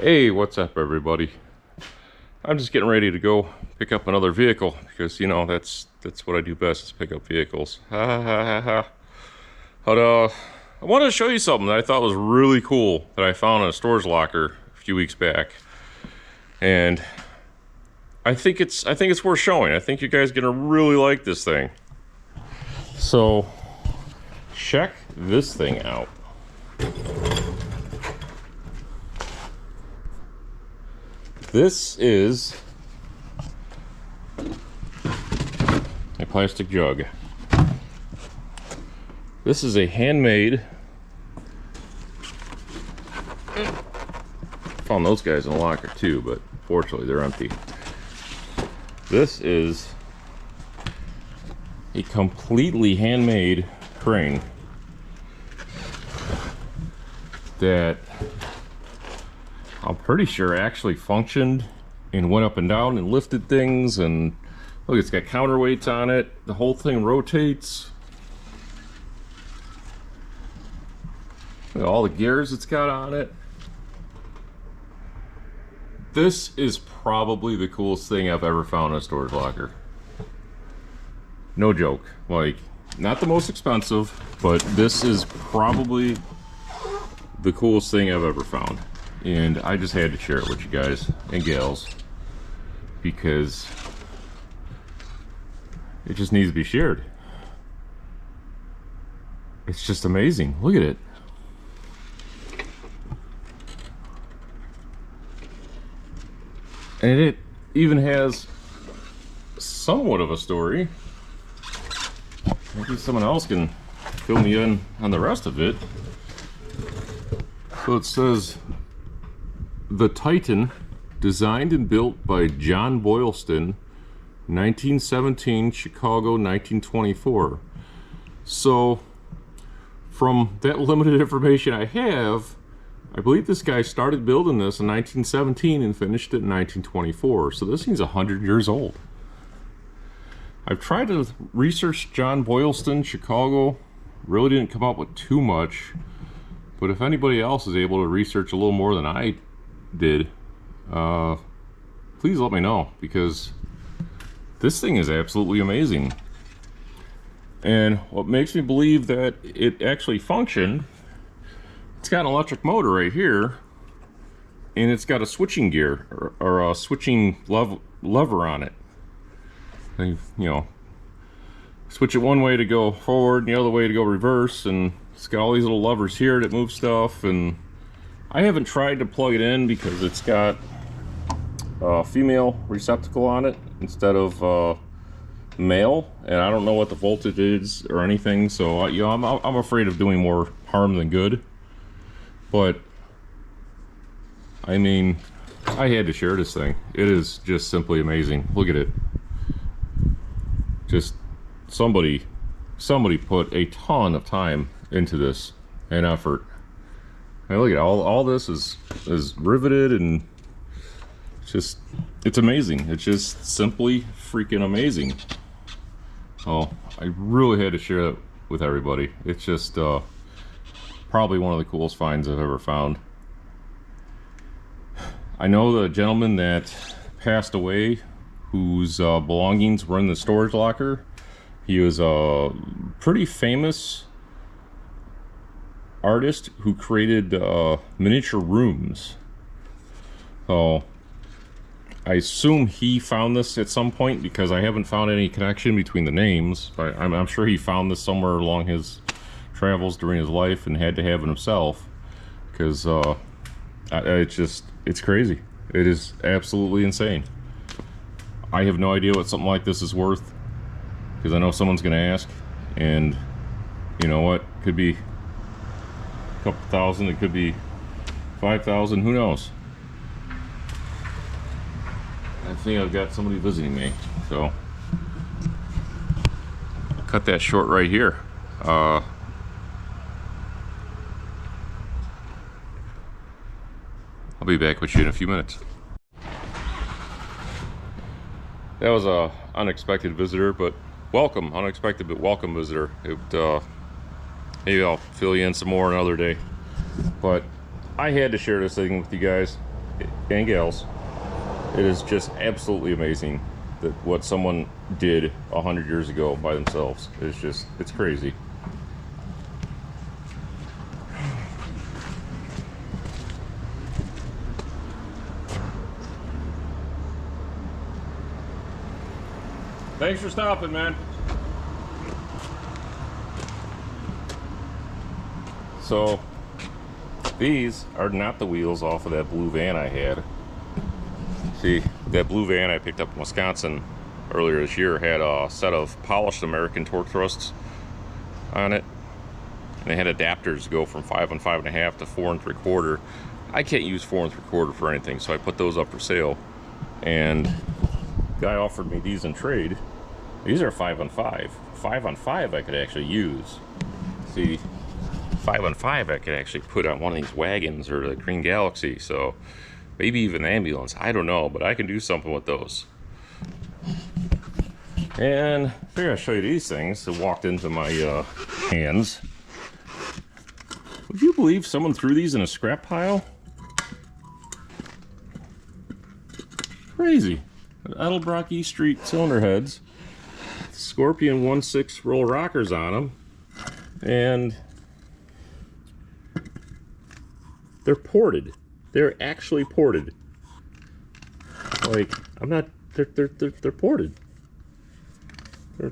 Hey, what's up everybody? I'm just getting ready to go pick up another vehicle because you know that's what I do best is pick up vehicles. But I wanted to show you something that I thought was really cool that I found in a storage locker a few weeks back. And I think it's worth showing. I think you guys are gonna really like this thing. So check this thing out. This is a plastic jug. This is a handmade. Found those guys in the locker too, but fortunately they're empty. This is a completely handmade crane that I'm pretty sure actually functioned and went up and down and lifted things, and look, it's got counterweights on it. The whole thing rotates. Look at all the gears it's got on it. This is probably the coolest thing I've ever found in a storage locker. No joke. Like, not the most expensive, but this is probably the coolest thing I've ever found. And I just had to share it with you guys and gals because it just needs to be shared. It's just amazing. Look at it. And it even has somewhat of a story. Maybe someone else can fill me in on the rest of it. So it says, "The Titan, designed and built by John Boylston, 1917, Chicago, 1924. So, from that limited information I have, I believe this guy started building this in 1917 and finished it in 1924. So this thing's 100 years old. I've tried to research John Boylston, Chicago. Really didn't come up with too much. But if anybody else is able to research a little more than I did, please let me know, because this thing is absolutely amazing. And what makes me believe that it actually functioned, it's got an electric motor right here, and it's got a switching gear or a switching lever on it. And, you know, switch it one way to go forward and the other way to go reverse, and it's got all these little levers here that move stuff. And I haven't tried to plug it in because it's got a female receptacle on it instead of male, and I don't know what the voltage is or anything, so you know, I'm afraid of doing more harm than good. But I mean, I had to share this thing. It is just simply amazing. Look at it. Just somebody put a ton of time into this and effort. And look at all this is riveted, and it's amazing. It's just simply freaking amazing. Oh, I really had to share it with everybody. It's just probably one of the coolest finds I've ever found. I know the gentleman that passed away whose belongings were in the storage locker. He was a pretty famous artist who created miniature rooms. So I assume he found this at some point, because I haven't found any connection between the names. But I'm sure he found this somewhere along his travels during his life and had to have it himself, because it's crazy. It is absolutely insane. I have no idea what something like this is worth, because I know someone's gonna ask, and you know what, could be a couple thousand, it could be 5,000, who knows. I think I've got somebody visiting me, so I'll cut that short right here. I'll be back with you in a few minutes. That was a unexpected visitor, but welcome. Unexpected but welcome visitor. Maybe I'll fill you in some more another day. But I had to share this thing with you guys, and gals. It is just absolutely amazing that what someone did 100 years ago by themselves is just, it's crazy. Thanks for stopping, man. So, these are not the wheels off of that blue van I had. See, that blue van I picked up in Wisconsin earlier this year had a set of polished American torque thrusts on it. And they had adapters to go from 5 and 5.5 to 4 3/4. I can't use 4 3/4 for anything, so I put those up for sale. And the guy offered me these in trade. These are 5 and 5. 5 on 5 I could actually use. See, 5 on 5 I could actually put on one of these wagons or the Green Galaxy, so maybe even the ambulance, I don't know, but I can do something with those. And I figured I'd show you these things that walked into my hands. Would you believe someone threw these in a scrap pile? Crazy. Edelbrock E Street cylinder heads, Scorpion 1/6 roll rockers on them, and they're ported. They're actually ported. Like, I'm not. They're ported.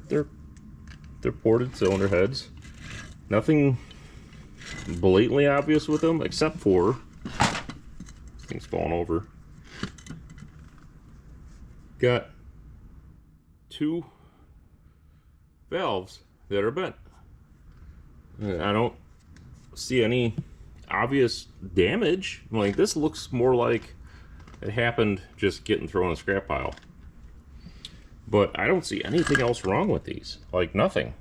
They're ported cylinder heads. Nothing blatantly obvious with them, except for things falling over. Got 2 valves that are bent. I don't see any obvious damage. Like, this looks more like it happened just getting thrown in a scrap pile. But I don't see anything else wrong with these. Like, nothing.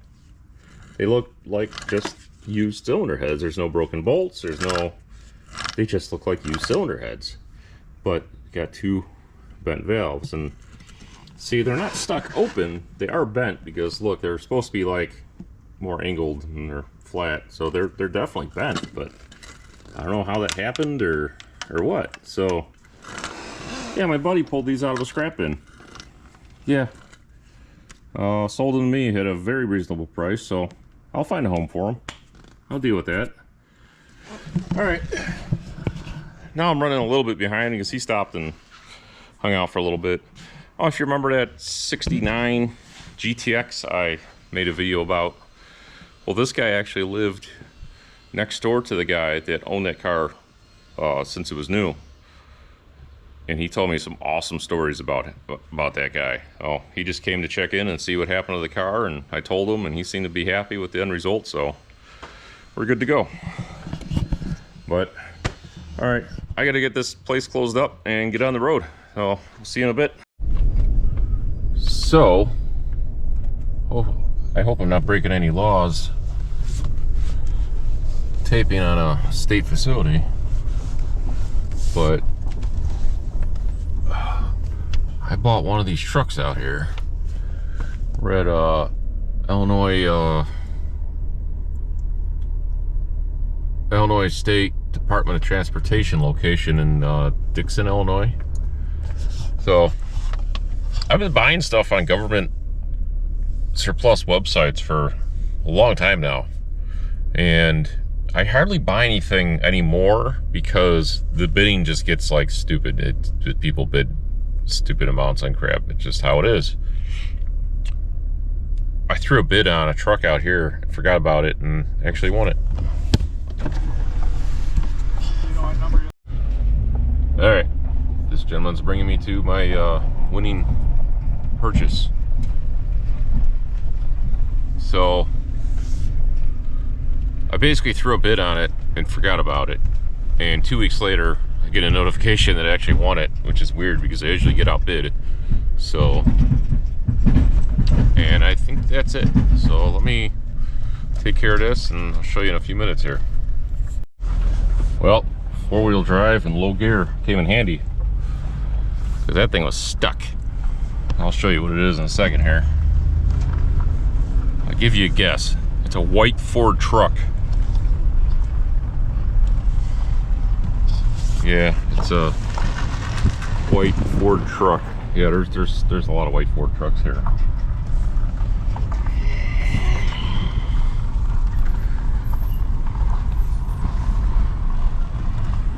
They look like just used cylinder heads. There's no broken bolts. There's no... They just look like used cylinder heads. But got 2 bent valves. And see, they're not stuck open. They are bent because, look, they're supposed to be like more angled and they're flat. So they're definitely bent, but I don't know how that happened or what. So yeah, my buddy pulled these out of a scrap bin. Yeah, sold them to me at a very reasonable price, so I'll find a home for them. I'll deal with that. All right, now I'm running a little bit behind because he stopped and hung out for a little bit. Oh, if you remember that 69 GTX I made a video about. Well, this guy actually lived next door to the guy that owned that car since it was new. And he told me some awesome stories about that guy. Oh, he just came to check in and see what happened to the car, and I told him, and he seemed to be happy with the end result, so we're good to go. But, all right, I gotta get this place closed up and get on the road. So, we'll see you in a bit. So, I hope I'm not breaking any laws taping on a state facility, but I bought one of these trucks out here. We're at Illinois State Department of Transportation location in Dixon, Illinois. So I've been buying stuff on government surplus websites for a long time now, and I hardly buy anything anymore because the bidding just gets like stupid. People bid stupid amounts on crap. It's just how it is. I threw a bid on a truck out here, forgot about it, and actually won it. All right, this gentleman's bringing me to my winning purchase. So I basically threw a bid on it and forgot about it, and 2 weeks later I get a notification that I actually won it, which is weird because I usually get outbid. So, and I think that's it. So let me take care of this and I'll show you in a few minutes here. Well, 4-wheel drive and low gear came in handy because that thing was stuck. I'll show you what it is in a second here. I'll give you a guess. It's a white Ford truck. Yeah, it's a white Ford truck. Yeah, there's a lot of white Ford trucks here.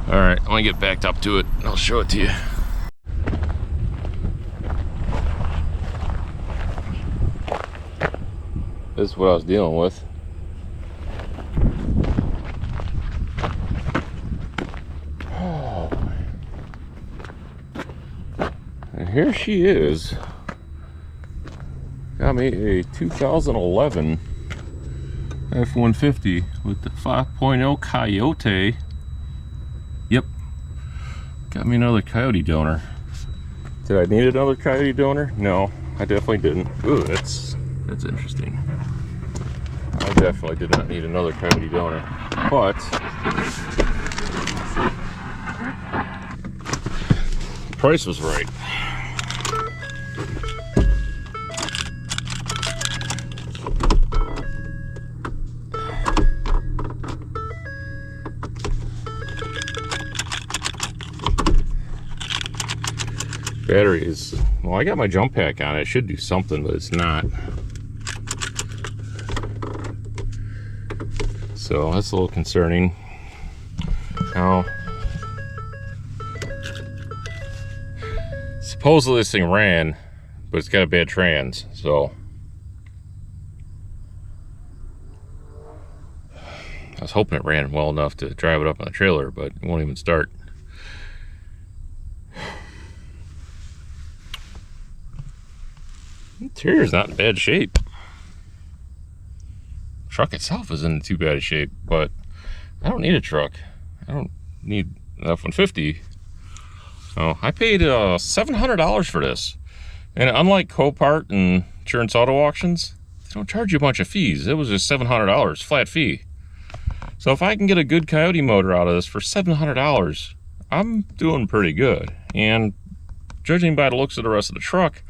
All right, I'm gonna get backed up to it and I'll show it to you. This is what I was dealing with. Oh. And here she is. Got me a 2011 F-150 with the 5.0 Coyote. Yep. Got me another Coyote donor. Did I need another Coyote donor? No, I definitely didn't. Ooh, that's interesting. I definitely did not need another Coyote donor, but the price was right. Battery is, well, I got my jump pack on it. It should do something, but it's not. So that's a little concerning. Now, supposedly this thing ran, but it's got a bad trans, so I was hoping it ran well enough to drive it up on the trailer, but it won't even start. Interior's not in bad shape. Truck itself isn't in too bad a shape, but I don't need a truck. I don't need an F-150. Oh, I paid $700 for this. And unlike Copart and Insurance Auto Auctions, they don't charge you a bunch of fees. It was just $700, flat fee. So if I can get a good Coyote motor out of this for $700, I'm doing pretty good. And judging by the looks of the rest of the truck,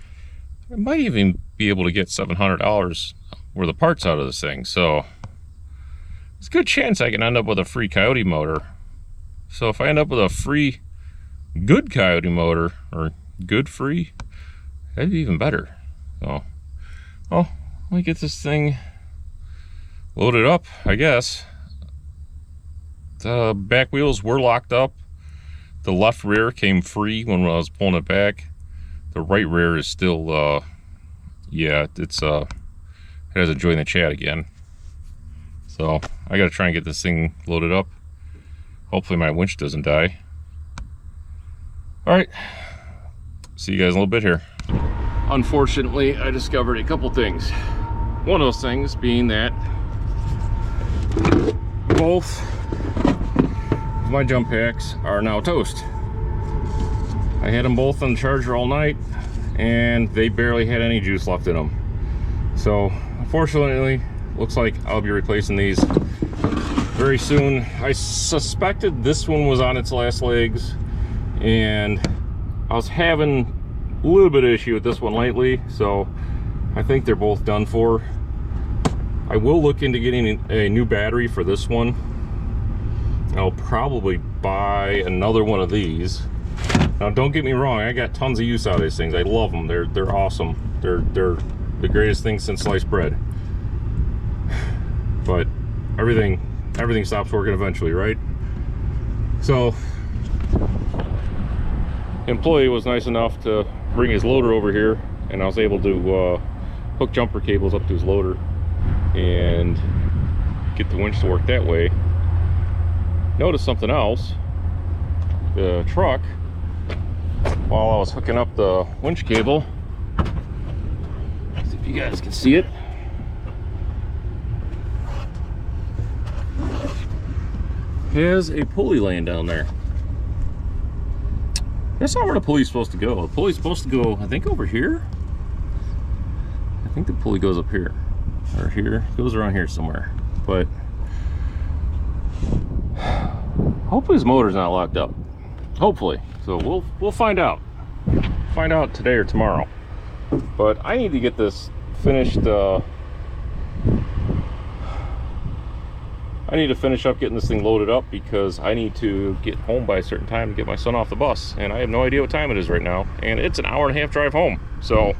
I might even be able to get $700 worth of parts out of this thing. So it's a good chance I can end up with a free Coyote motor. So if I end up with a free good Coyote motor, or good free, that'd be even better. So, well, let me get this thing loaded up, I guess. The back wheels were locked up. The left rear came free when I was pulling it back. The right rear is still, yeah, it hasn't joined the chat again. So I gotta try and get this thing loaded up. Hopefully my winch doesn't die. All right, see you guys in a little bit here. Unfortunately, I discovered a couple things. One of those things being that both of my jump packs are now toast. I had them both on the charger all night and they barely had any juice left in them. So unfortunately, looks like I'll be replacing these very soon. I suspected this one was on its last legs, and I was having a little bit of issue with this one lately, so I think they're both done for. I will look into getting a new battery for this one. I'll probably buy another one of these. Now, don't get me wrong, I got tons of use out of these things. I love them. They're awesome. They're the greatest thing since sliced bread. But everything stops working eventually, right? So, employee was nice enough to bring his loader over here, and I was able to hook jumper cables up to his loader and get the winch to work that way. Notice something else. The truck, while I was hooking up the winch cable, see if you guys can see it, has a pulley laying down there. That's not where the pulley's supposed to go. The pulley's supposed to go, I think, over here. I think the pulley goes up here, or here. It goes around here somewhere. But hopefully his motor's not locked up. Hopefully. So we'll find out. Find out today or tomorrow. But I need to get this finished. I I need to finish up getting this thing loaded up because I need to get home by a certain time to get my son off the bus. And I have no idea what time it is right now. And it's an hour and a half drive home. So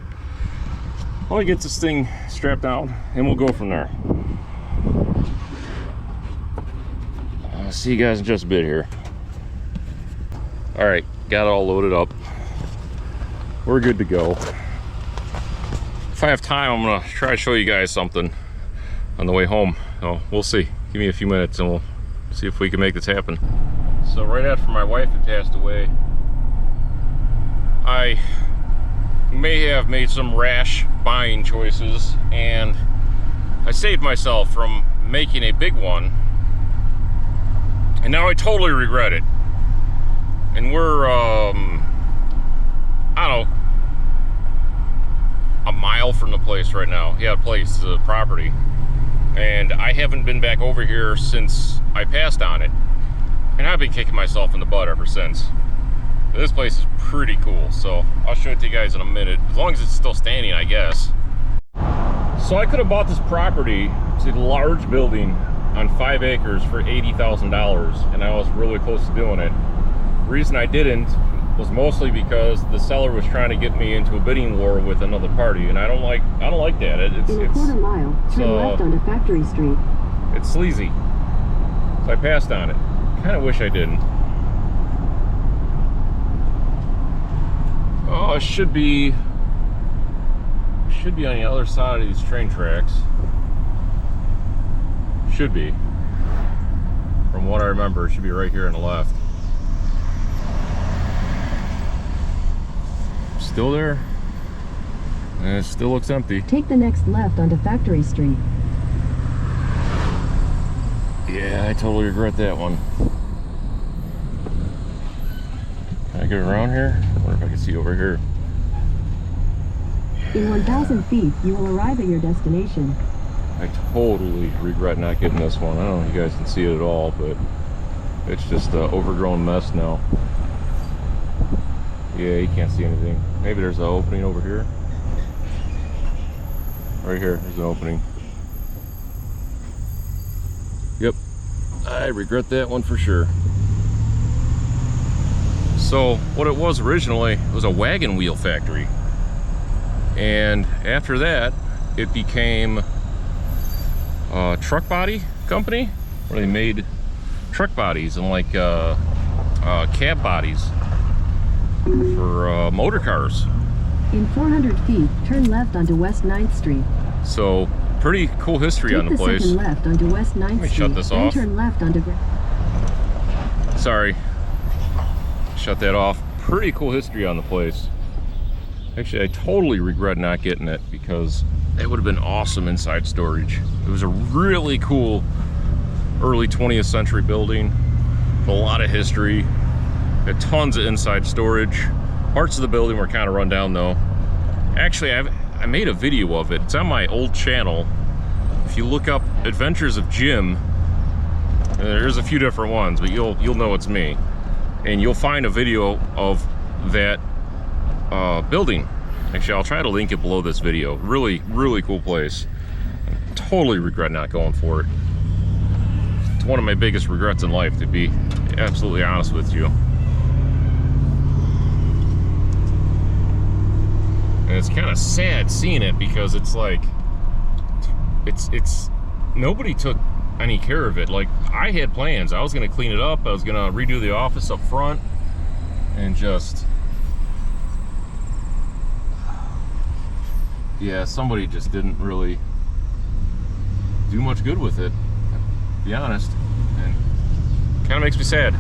let me get this thing strapped down and we'll go from there. I'll see you guys in just a bit here. All right, got it all loaded up. We're good to go. If I have time, I'm gonna try to show you guys something on the way home. So we'll see. Give me a few minutes and we'll see if we can make this happen. So right after my wife had passed away, I may have made some rash buying choices, and I saved myself from making a big one, and now I totally regret it. And we're I don't know, a mile from the place right now. Yeah, the property. And I haven't been back over here since I passed on it. And I've been kicking myself in the butt ever since. This place is pretty cool, so I'll show it to you guys in a minute. As long as it's still standing, I guess. So I could have bought this property, it's a large building on 5 acres for $80,000, and I was really close to doing it. The reason I didn't was mostly because the seller was trying to get me into a bidding war with another party, and I don't like that. In a quarter mile, turn left onto Factory Street. It's sleazy, so I passed on it. Kind of wish I didn't. Oh, it should be on the other side of these train tracks. Should be. From what I remember, it should be right here on the left. Still there, and it still looks empty. Take the next left onto Factory Street. Yeah, I totally regret that one. Can I get around here? I wonder if I can see over here. In 1,000 feet, you will arrive at your destination. I totally regret not getting this one. I don't know if you guys can see it at all, but it's just an overgrown mess now. Yeah, you can't see anything. Maybe there's an opening over here. Right here, there's an opening. Yep, I regret that one for sure. So what it was originally, it was a wagon wheel factory. And after that, it became a truck body company where they made truck bodies and like cab bodies for motor cars. In 400 feet, turn left onto West 9th Street. So pretty cool history on the place. Take the second left onto West 9th Street. Let me shut this off. Then turn left onto... Sorry. Shut that off. Pretty cool history on the place. Actually, I totally regret not getting it because it would have been awesome inside storage. It was a really cool early 20th century building with a lot of history. Had tons of inside storage. Parts of the building were kind of run down though. Actually, I made a video of it. It's on my old channel. If you look up Adventures of Jim, there's a few different ones, but you'll know it's me. And you'll find a video of that building. Actually, I'll try to link it below this video. Really, really cool place. I totally regret not going for it. It's one of my biggest regrets in life, to be absolutely honest with you. And it's kind of sad seeing it because it's like, it's nobody took any care of it. Like, I had plans. I was going to clean it up. I was going to redo the office up front and just, yeah, somebody just didn't really do much good with it, to be honest. And kind of makes me sad,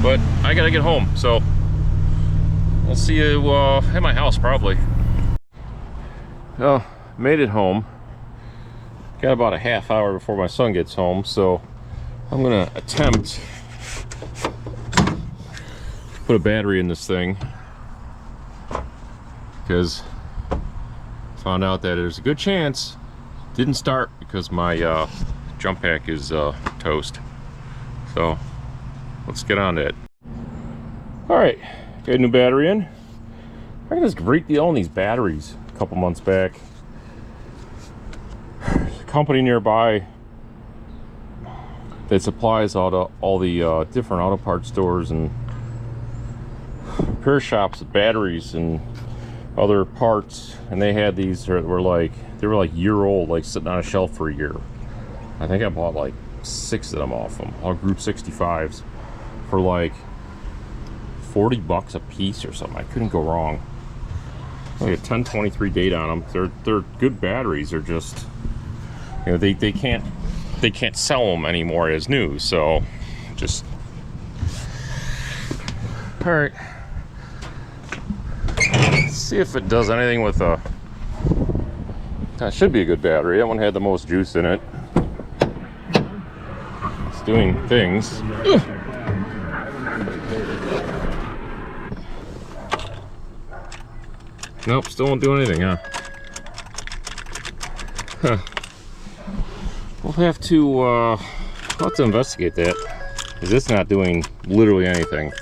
but I got to get home. So I'll see you at my house probably. Oh, made it home. Got about a half hour before my son gets home, so I'm gonna attempt to put a battery in this thing because I found out that there's a good chance it didn't start because my jump pack is toast. So let's get on to it. All right, got a new battery in. I got this great deal on these batteries a couple months back. Company nearby that supplies all the different auto parts stores and repair shops with batteries and other parts, and they had these that were like year old, like sitting on a shelf for a year. I think I bought like 6 of them off them, all Group 65s, for like $40 a piece or something. I couldn't go wrong. Like a 1023 date on them. They're good batteries. They're just, you know, they can't sell them anymore as new. So just all right. Let's see if it does anything with a. That should be a good battery. That one had the most juice in it. It's doing things. Nope, still won't do anything, huh? Huh. We'll have to investigate that, because it's not doing literally anything.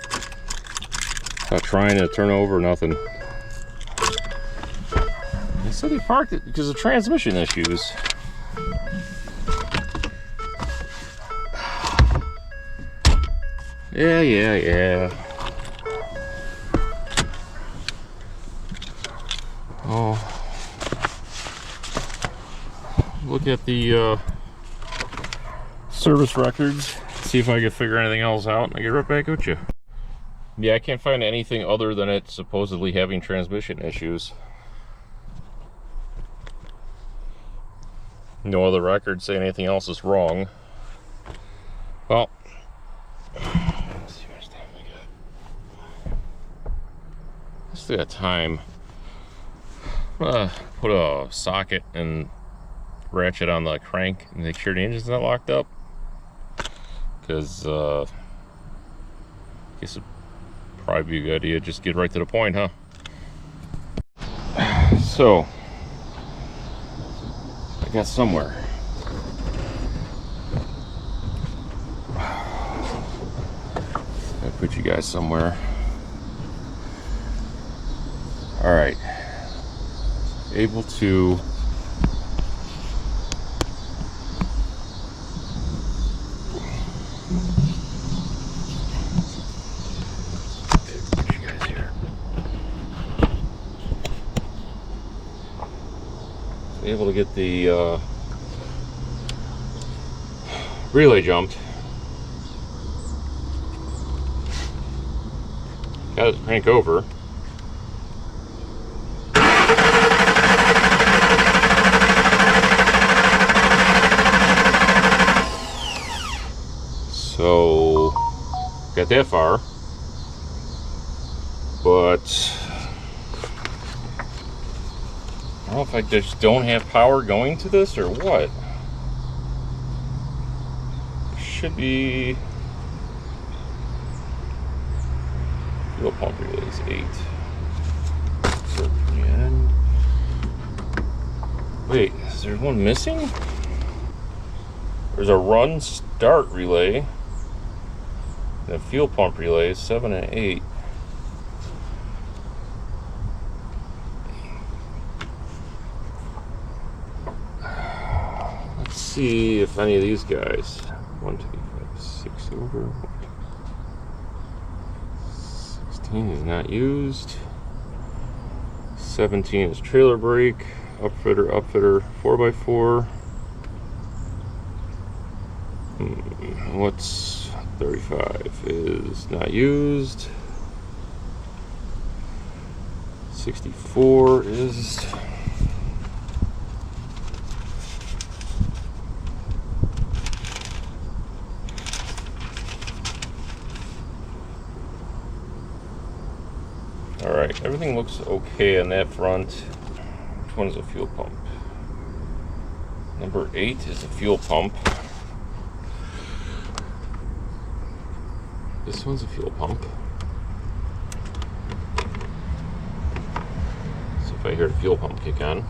Not trying to turn over, nothing. They said they parked it because of transmission issues. Yeah. Oh, look at the service records, see if I can figure anything else out, and I get right back with you. Yeah, I can't find anything other than it supposedly having transmission issues. No other records say anything else is wrong. Well, let's see how much time we got. Still got time. Put a socket and ratchet on the crank and make sure the engine's not locked up, because I guess it'd probably be a good idea. Just get right to the point, huh? So I got somewhere. I put you guys somewhere. All right. Able to put you guys here. Able to get the relay jumped. Got it crank over. So got that far, but I don't know if I just don't have power going to this or what. It should be fuel pump relays 8. So, and wait, is there one missing? There's a run start relay. The fuel pump relay is 7 and 8. Let's see if any of these guys. 1, 2, 5, 6 over. 16 is not used. 17 is trailer brake. Upfitter 4x4. What's 35 is not used. 64 is all right. Everything looks okay on that front. Which one is a fuel pump? Number 8 is a fuel pump. This one's a fuel pump. So if I hear the fuel pump kick on.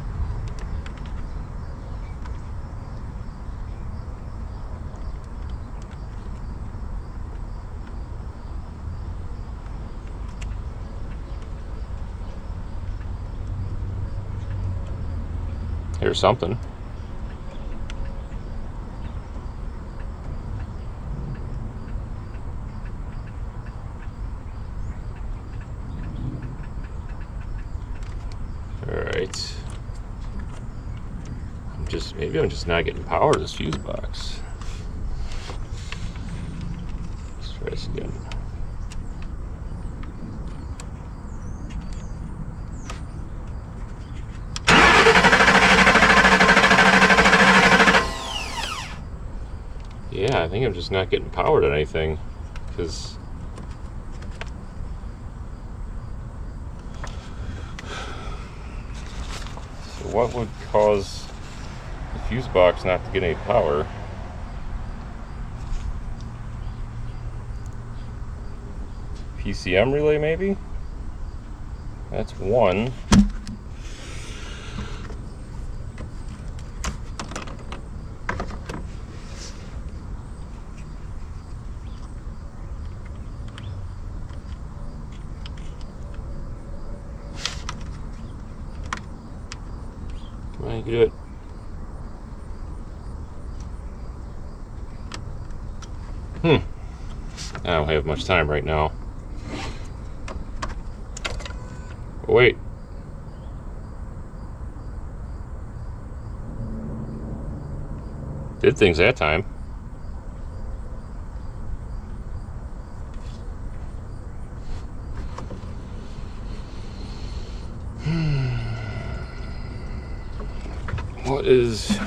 Here's something. But maybe I'm just not getting power to this fuse box. Let's try this again. Yeah, I think I'm just not getting power to anything, because so what would cause the fuse box not to get any power? PCM relay, maybe? That's one. Come on, you can do it. I don't have much time right now. Oh, wait. Did things that time. What is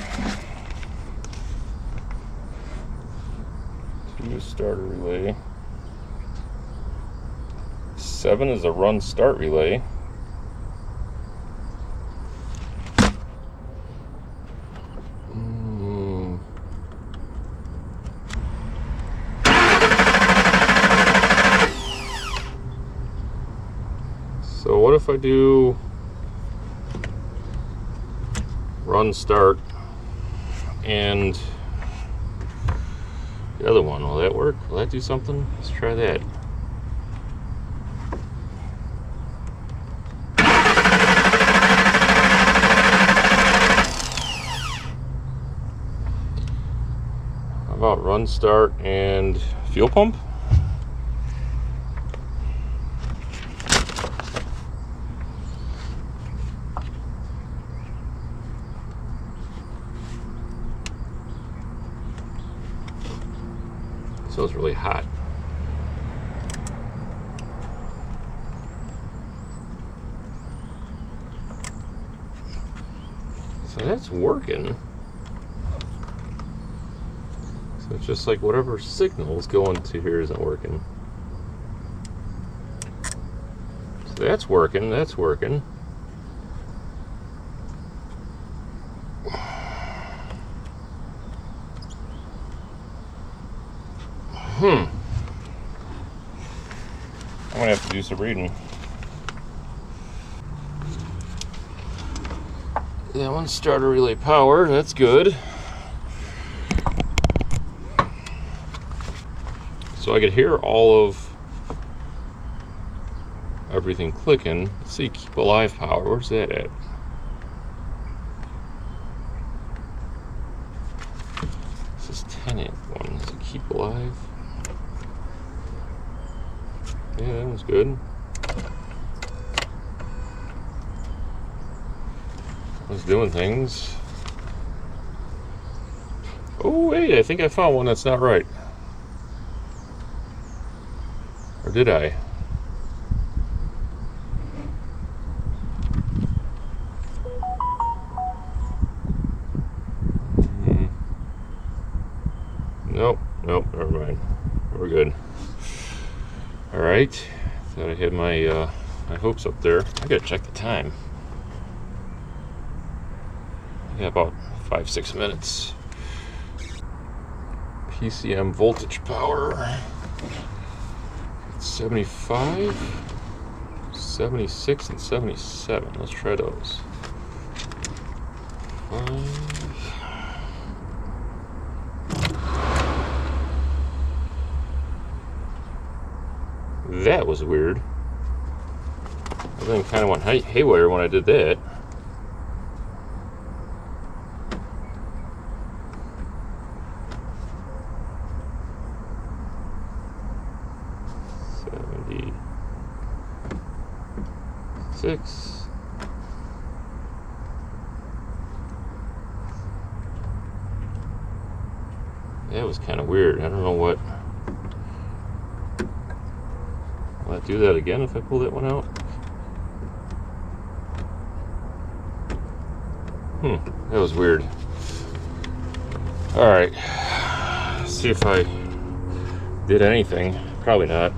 two starter relay? 7 is a run start relay. So what if I do run start and the other one? Will that work? Will that do something? Let's try that. How about run start and fuel pump? So it's really hot. So that's working. So it's just like whatever signal is going to here isn't working. So that's working, that's working. I'm gonna have to do some reading. That one starter relay power, that's good. So I could hear all of everything clicking. Let's see, keep alive power, where's that at? This is 10 amp one, so keep alive. Yeah, that one's good. I was doing things. Oh wait, I think I found one that's not right. Or did I? Nope, never mind. We're good. All right, thought I had my my hopes up there. I gotta check the time. Yeah, about 5-6 minutes. PCM voltage power. 75, 76, and 77. Let's try those. 5. That was weird. Everything kind of went haywire when I did that. That was kind of weird. I don't know what. Will I do that again if I pull that one out? That was weird. Alright. See if I did anything. Probably not.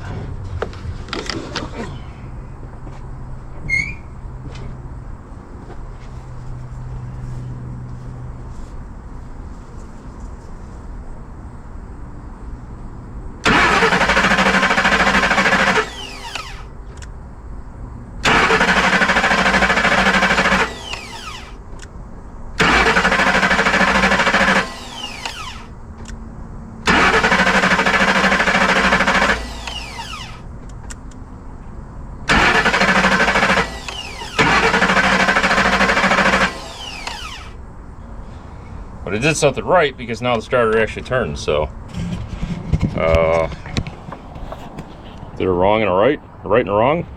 But it did something right because now the starter actually turns, so did a wrong and a right and a wrong.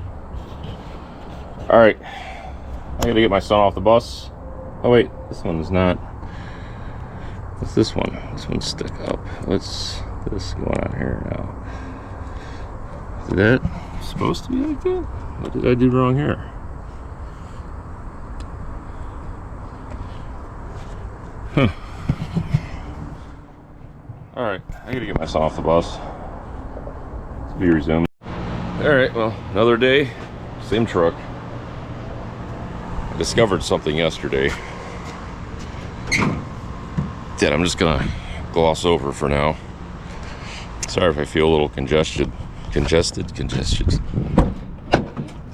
Alright, I gotta get my son off the bus. Oh wait, this one's not. What's this one? This one's stuck up. What's this going on here now? Is that supposed to be like that? What did I do wrong here? Huh. Alright, I gotta get my son off the bus. To be resumed. Alright, well, another day, same truck. I discovered something yesterday that I'm just gonna gloss over for now. Sorry if I feel a little congested. Yeah,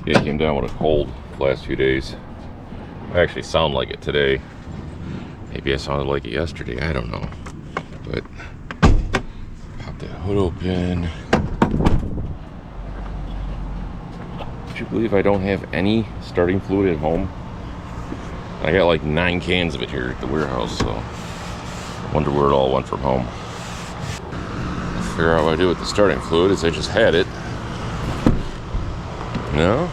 I came down with a cold the last few days. I actually sound like it today. Maybe I sounded like it yesterday, I don't know. But pop that hood open. Would you believe I don't have any starting fluid at home? I got like 9 cans of it here at the warehouse, so I wonder where it all went from home. I figure out what I do with the starting fluid is I just had it. No?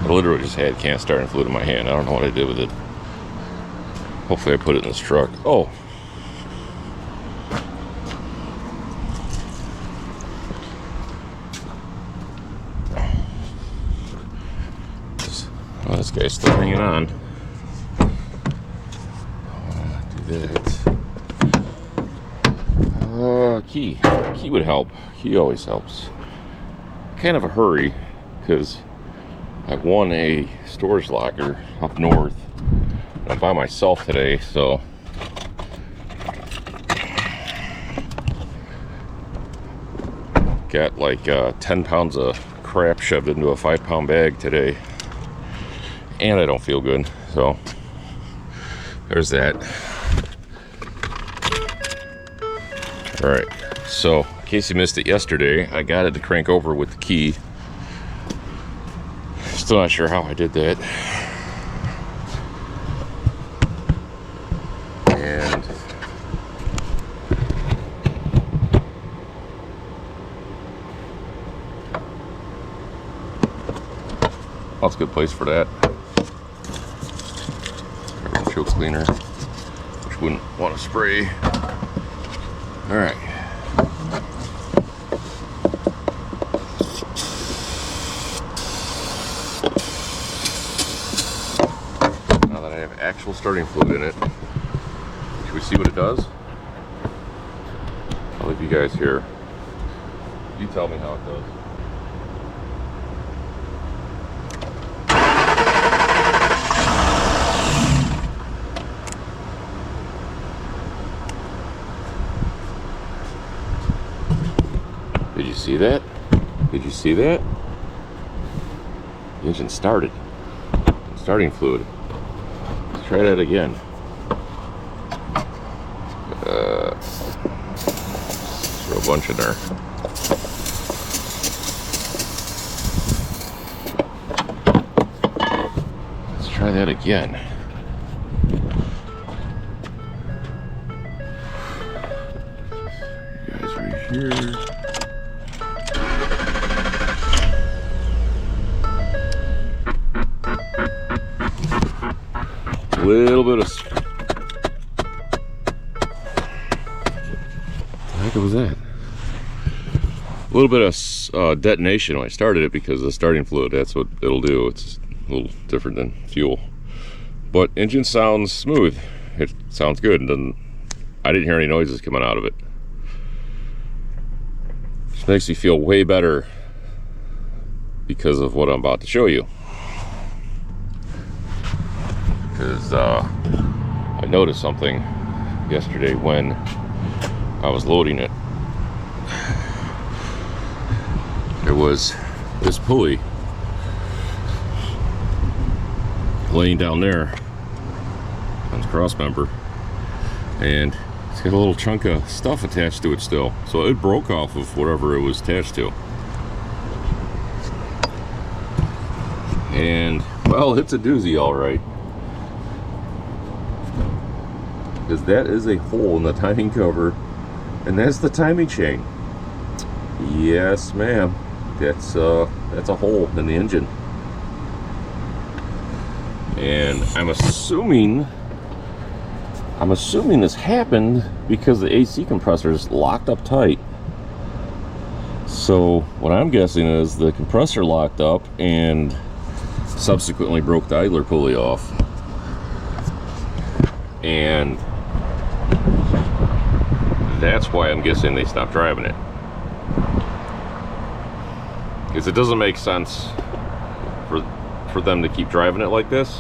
I literally just had can starting fluid in my hand. I don't know what I did with it. Hopefully I put it in this truck. Oh. Oh, this guy's still hanging on. Do that. Key. Key would help. Key always helps. Kind of a hurry, because I won a storage locker up north. I'm by myself today, so got like 10 pounds of crap shoved into a 5-pound bag today, and I don't feel good, so there's that. All right, so in case you missed it yesterday, I got it to crank over with the key. Still not sure how I did that. And that's a good place for that. Windshield cleaner, which wouldn't want to spray. All right. Actual starting fluid in it. Should we see what it does? I'll leave you guys here. You tell me how it does. Did you see that? Did you see that? The engine started. Starting fluid. Try that again. Throw a bunch in there. Let's try that again. You guys right here. Little bit of heck was that? A little bit of detonation when I started it because the starting fluid, that's what it'll do. It's a little different than fuel. But engine sounds smooth. It sounds good. I didn't hear any noises coming out of it. Which makes me feel way better because of what I'm about to show you. Because I noticed something yesterday when I was loading it. There was this pulley laying down there on the cross member, and it's got a little chunk of stuff attached to it still, so it broke off of whatever it was attached to. And well, it's a doozy, all right, because that is a hole in the timing cover, and that's the timing chain. Yes, ma'am. That's a hole in the engine. And I'm assuming this happened because the AC compressor is locked up tight. So what I'm guessing is the compressor locked up and subsequently broke the idler pulley off. And that's why I'm guessing they stopped driving it. Because it doesn't make sense for them to keep driving it like this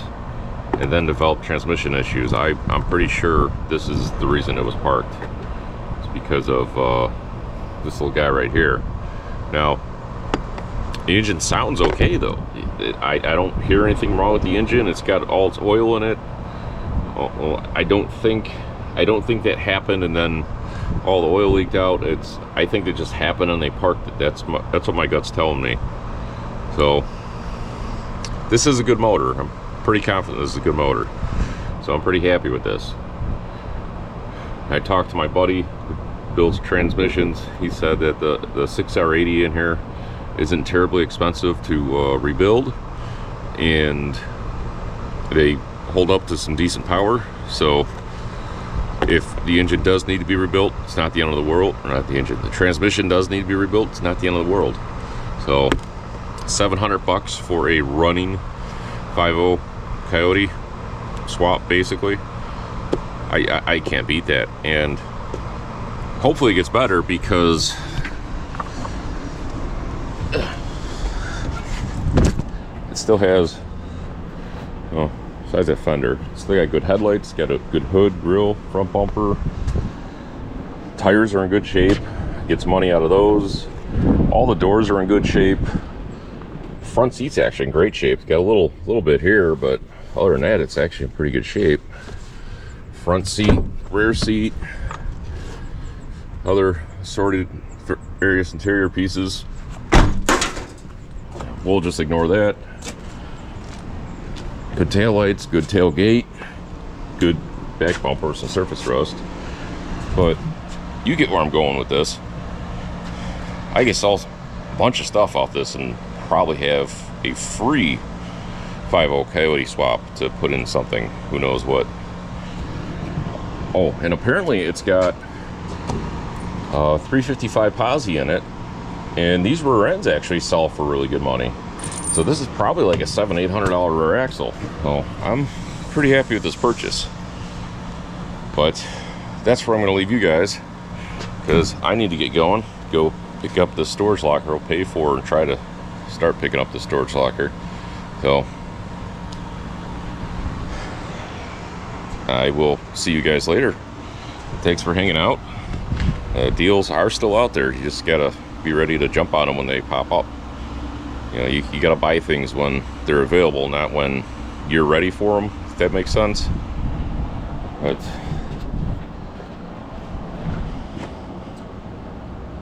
and then develop transmission issues. I'm pretty sure this is the reason it was parked. It's because of this little guy right here. Now, the engine sounds okay though. I don't hear anything wrong with the engine. It's got all its oil in it. I don't think that happened and then all the oil leaked out. I think it just happened and they parked it. That's what my gut's telling me. So this is a good motor. I'm pretty confident this is a good motor. So I'm pretty happy with this. I talked to my buddy who builds transmissions. He said that the 6R80 in here isn't terribly expensive to rebuild, and they hold up to some decent power. So if the engine does need to be rebuilt, it's not the end of the world. Or not the engine, the transmission does need to be rebuilt, it's not the end of the world. So $700 for a running 5.0 Coyote swap, basically. I can't beat that. And hopefully it gets better, because it still has, oh, besides that fender, it's still got good headlights, got a good hood, grill, front bumper. Tires are in good shape, gets money out of those. All the doors are in good shape. Front seat's actually in great shape. It's got a little bit here, but other than that, it's actually in pretty good shape. Front seat, rear seat, other assorted various interior pieces. We'll just ignore that. Good taillights, good tailgate, good back bumpers and surface rust. But you get where I'm going with this. I can sell a bunch of stuff off this and probably have a free 5.0 Coyote swap to put in something, who knows what. Oh, and apparently it's got 355 posi in it, and these rear ends actually sell for really good money. So this is probably like a $700-800 rear axle. So I'm pretty happy with this purchase. But that's where I'm going to leave you guys, because I need to get going, go pick up the storage locker I'll pay for, and try to start picking up the storage locker. So I will see you guys later. Thanks for hanging out. Deals are still out there. You just gotta be ready to jump on them when they pop up. You know, you gotta buy things when they're available, not when you're ready for them, if that makes sense. But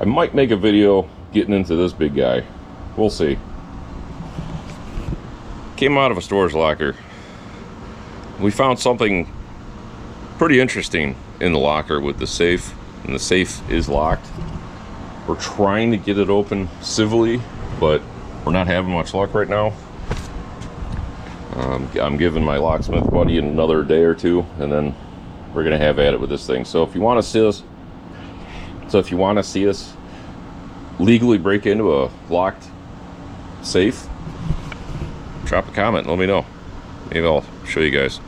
I might make a video getting into this big guy. We'll see. Came out of a storage locker. We found something pretty interesting in the locker with the safe, and the safe is locked. We're trying to get it open civilly, but we're not having much luck right now. I'm giving my locksmith buddy another day or two, and then we're gonna have at it with this thing. So if you want to So if you want to see us legally break into a locked safe, drop a comment, let me know. Maybe I'll show you guys.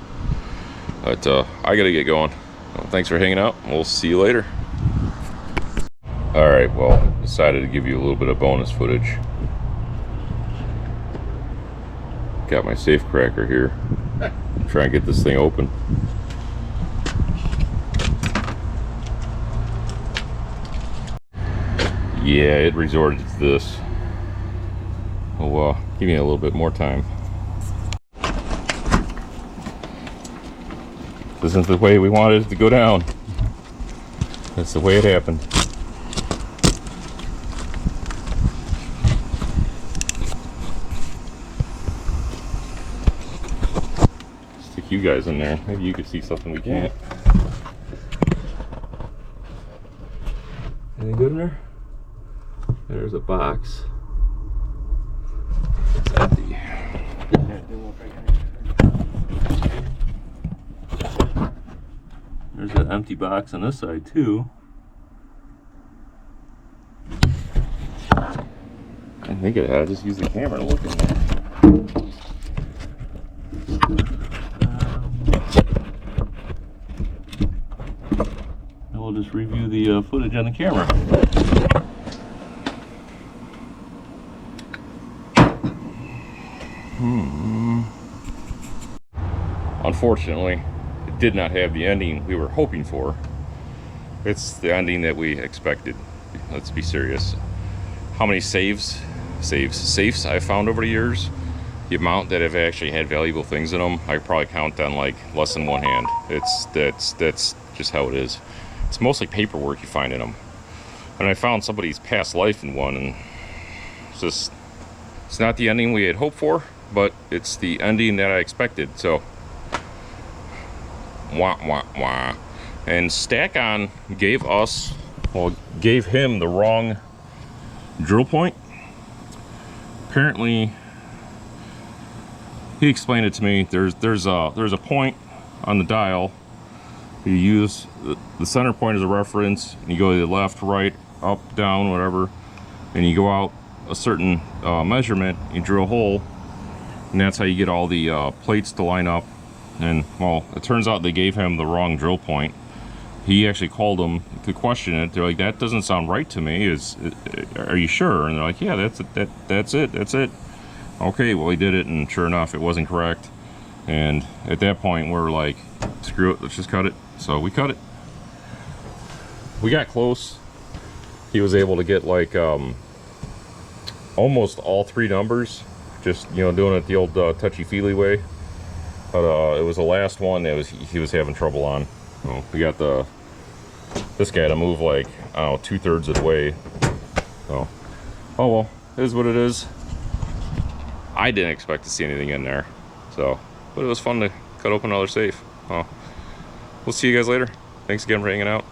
But I gotta get going. Well, thanks for hanging out. We'll see you later. Alright, well, decided to give you a little bit of bonus footage. Got my safe cracker here. Try and get this thing open. Yeah, it resorted to this. Oh, give me a little bit more time. This isn't the way we wanted it to go down. That's the way it happened. Stick you guys in there. Maybe you could see something we can't. Anything good in there? There's a box. It's empty. There's an empty box on this side too. I think it had. Just use the camera to look in there. And we'll just review the footage on the camera. Unfortunately, it did not have the ending we were hoping for. It's the ending that we expected. Let's be serious. How many safes I've found over the years, the amount that have actually had valuable things in them, I probably count on like less than one hand. That's just how it is. It's mostly paperwork you find in them. And I found somebody's past life in one, and it's not the ending we had hoped for, but it's the ending that I expected. So wah wah wah. And Stack-On gave him the wrong drill point. Apparently, he explained it to me. There's a point on the dial. You use the center point as a reference, and you go to the left, right, up, down, whatever, and you go out a certain measurement. You drill a hole, and that's how you get all the plates to line up. And well, it turns out they gave him the wrong drill point. He actually called them to question it. They're like, that doesn't sound right to me. Are you sure? And they're like, yeah, that's it. Okay, well, he did it, and sure enough, it wasn't correct. And at that point, we're like, screw it, let's just cut it. So we cut it. We got close. He was able to get like almost all three numbers, just doing it the old touchy-feely way. But it was the last one that he was having trouble on. So we got this guy to move like, I don't know, 2/3 of the way. So, oh well, it is what it is. I didn't expect to see anything in there. So, but it was fun to cut open another safe. We'll see you guys later. Thanks again for hanging out.